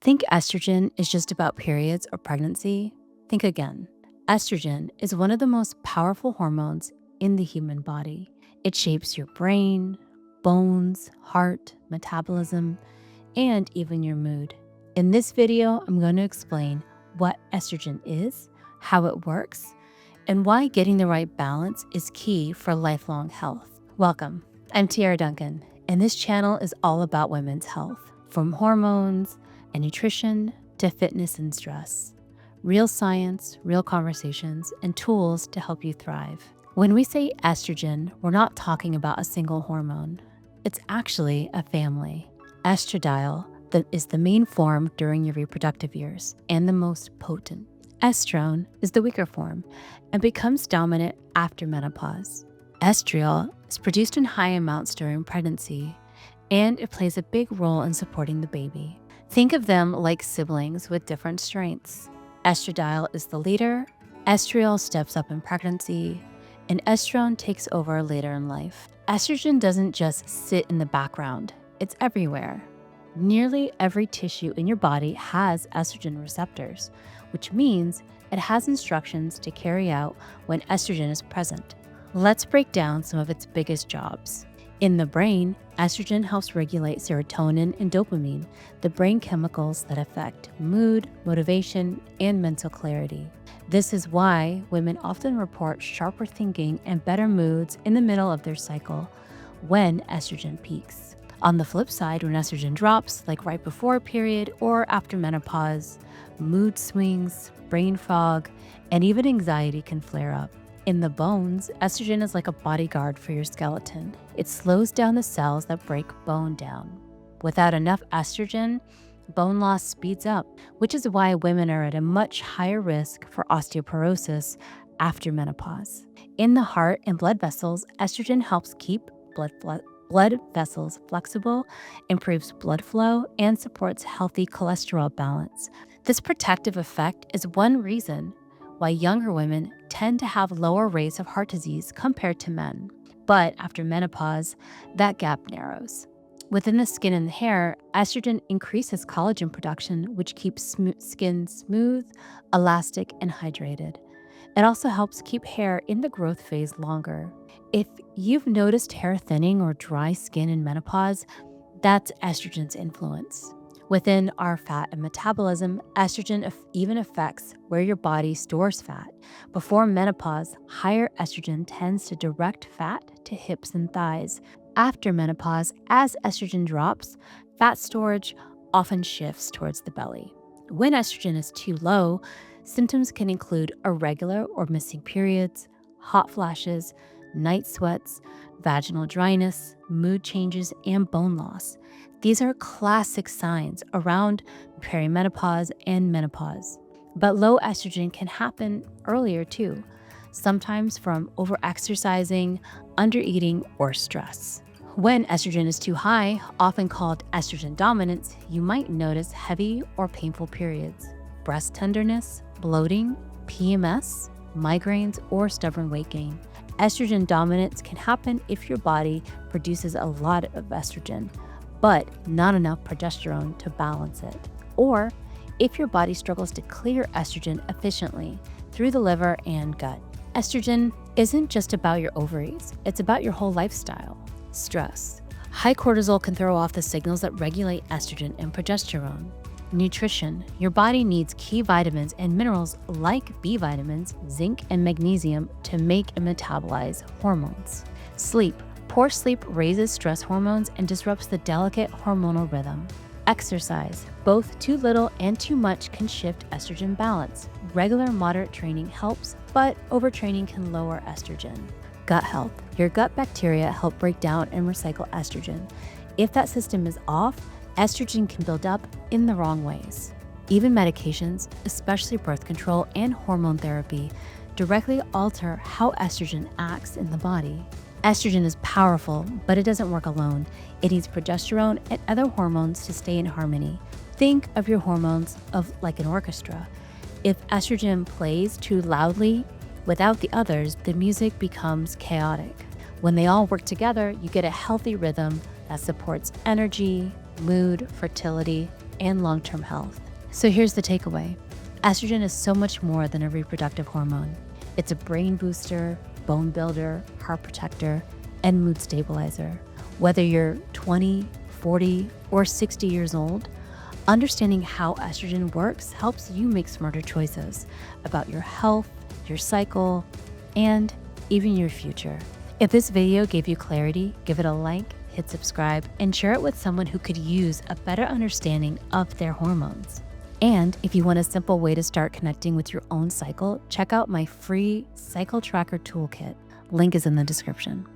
Think estrogen is just about periods or pregnancy? Think again. Estrogen is one of the most powerful hormones in the human body. It shapes your brain, bones, heart, metabolism, and even your mood. In this video, I'm going to explain what estrogen is, how it works, and why getting the right balance is key for lifelong health. Welcome. I'm Tiara Duncan, and this channel is all about women's health, from hormones and nutrition to fitness and stress. Real science, real conversations, and tools to help you thrive. When we say estrogen, we're not talking about a single hormone. It's actually a family. Estradiol is the main form during your reproductive years and the most potent. Estrone is the weaker form and becomes dominant after menopause. Estriol is produced in high amounts during pregnancy, and it plays a big role in supporting the baby. Think of them like siblings with different strengths. Estradiol is the leader, estriol steps up in pregnancy, and estrone takes over later in life. Estrogen doesn't just sit in the background, it's everywhere. Nearly every tissue in your body has estrogen receptors, which means it has instructions to carry out when estrogen is present. Let's break down some of its biggest jobs. In the brain, estrogen helps regulate serotonin and dopamine, the brain chemicals that affect mood, motivation, and mental clarity. This is why women often report sharper thinking and better moods in the middle of their cycle when estrogen peaks. On the flip side, when estrogen drops, like right before a period or after menopause, mood swings, brain fog, and even anxiety can flare up. In the bones, estrogen is like a bodyguard for your skeleton. It slows down the cells that break bone down. Without enough estrogen, bone loss speeds up, which is why women are at a much higher risk for osteoporosis after menopause. In the heart and blood vessels, estrogen helps keep blood vessels flexible, improves blood flow, and supports healthy cholesterol balance. This protective effect is one reason why younger women tend to have lower rates of heart disease compared to men. But after menopause, that gap narrows. Within the skin and the hair, estrogen increases collagen production, which keeps skin smooth, elastic, and hydrated. It also helps keep hair in the growth phase longer. If you've noticed hair thinning or dry skin in menopause, that's estrogen's influence. Within our fat and metabolism, estrogen even affects where your body stores fat. Before menopause, higher estrogen tends to direct fat to hips and thighs. After menopause, as estrogen drops, fat storage often shifts towards the belly. When estrogen is too low, symptoms can include irregular or missing periods, hot flashes, night sweats, vaginal dryness, mood changes, and bone loss. These are classic signs around perimenopause and menopause. But low estrogen can happen earlier too, sometimes from overexercising, undereating, or stress. When estrogen is too high, often called estrogen dominance, you might notice heavy or painful periods, breast tenderness, bloating, PMS, migraines, or stubborn weight gain. Estrogen dominance can happen if your body produces a lot of estrogen, but not enough progesterone to balance it, or if your body struggles to clear estrogen efficiently through the liver and gut. Estrogen isn't just about your ovaries, it's about your whole lifestyle. Stress. High cortisol can throw off the signals that regulate estrogen and progesterone. Nutrition. Your body needs key vitamins and minerals like B vitamins, zinc, and magnesium to make and metabolize hormones. Sleep. Poor sleep raises stress hormones and disrupts the delicate hormonal rhythm. Exercise. Both too little and too much can shift estrogen balance. Regular moderate training helps, but overtraining can lower estrogen. Gut health. Your gut bacteria help break down and recycle estrogen. If that system is off, estrogen can build up in the wrong ways. Even medications, especially birth control and hormone therapy, directly alter how estrogen acts in the body. Estrogen is powerful, but it doesn't work alone. It needs progesterone and other hormones to stay in harmony. Think of your hormones like an orchestra. If estrogen plays too loudly without the others, the music becomes chaotic. When they all work together, you get a healthy rhythm that supports energy, mood, fertility, and long-term health. So here's the takeaway. Estrogen is so much more than a reproductive hormone. It's a brain booster, bone builder, heart protector, and mood stabilizer. Whether you're 20, 40, or 60 years old, understanding how estrogen works helps you make smarter choices about your health, your cycle, and even your future. If this video gave you clarity, give it a like, hit subscribe, and share it with someone who could use a better understanding of their hormones. And if you want a simple way to start connecting with your own cycle, check out my free cycle tracker toolkit. Link is in the description.